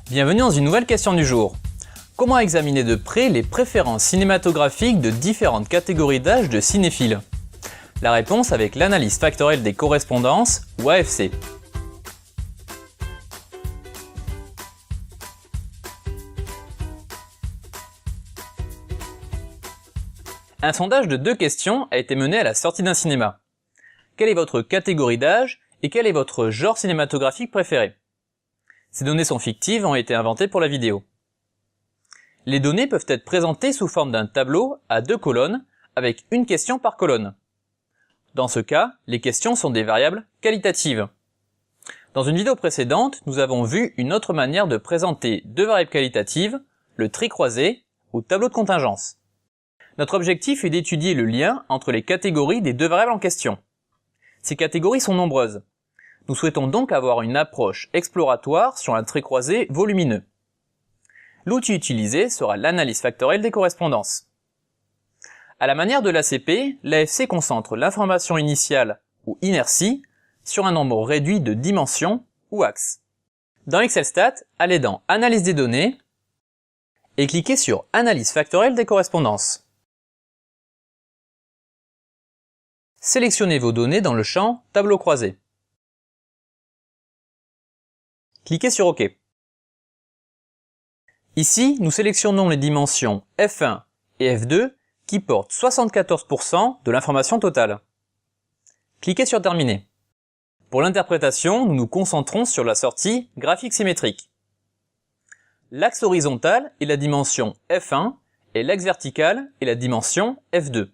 Bienvenue dans une nouvelle question du jour. Comment examiner de près les préférences cinématographiques de différentes catégories d'âge de cinéphiles? La réponse avec l'analyse factorielle des correspondances, ou AFC. Un sondage de 2 questions a été mené à la sortie d'un cinéma. Quelle est votre catégorie d'âge et quel est votre genre cinématographique préféré? Ces données sont fictives et ont été inventées pour la vidéo. Les données peuvent être présentées sous forme d'un tableau à 2 colonnes avec une question par colonne. Dans ce cas, les questions sont des variables qualitatives. Dans une vidéo précédente, nous avons vu une autre manière de présenter 2 variables qualitatives, le trait croisé ou tableau de contingence. Notre objectif est d'étudier le lien entre les catégories des 2 variables en question. Ces catégories sont nombreuses. Nous souhaitons donc avoir une approche exploratoire sur un trait croisé volumineux. L'outil utilisé sera l'analyse factorielle des correspondances. À la manière de l'ACP, l'AFC concentre l'information initiale ou inertie sur un nombre réduit de dimensions ou axes. Dans Excel-Stat, allez dans Analyse des données et cliquez sur Analyse factorielle des correspondances. Sélectionnez vos données dans le champ Tableau croisé. Cliquez sur OK. Ici, nous sélectionnons les dimensions F1 et F2 qui portent 74% de l'information totale. Cliquez sur Terminer. Pour l'interprétation, nous nous concentrons sur la sortie graphique symétrique. L'axe horizontal est la dimension F1 et l'axe vertical est la dimension F2.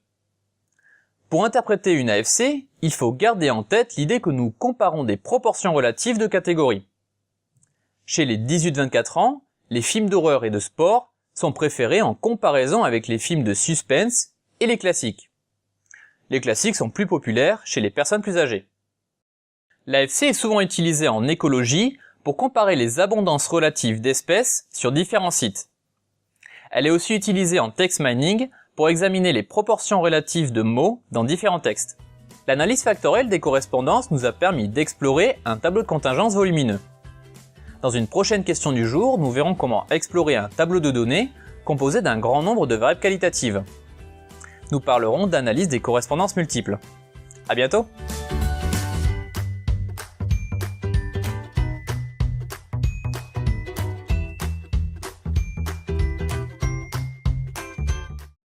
Pour interpréter une AFC, il faut garder en tête l'idée que nous comparons des proportions relatives de catégories. Chez les 18-24 ans, les films d'horreur et de sport sont préférés en comparaison avec les films de suspense et les classiques. Les classiques sont plus populaires chez les personnes plus âgées. L'AFC est souvent utilisée en écologie pour comparer les abondances relatives d'espèces sur différents sites. Elle est aussi utilisée en text mining pour examiner les proportions relatives de mots dans différents textes. L'analyse factorielle des correspondances nous a permis d'explorer un tableau de contingence volumineux. Dans une prochaine question du jour, nous verrons comment explorer un tableau de données composé d'un grand nombre de variables qualitatives. Nous parlerons d'analyse des correspondances multiples. À bientôt!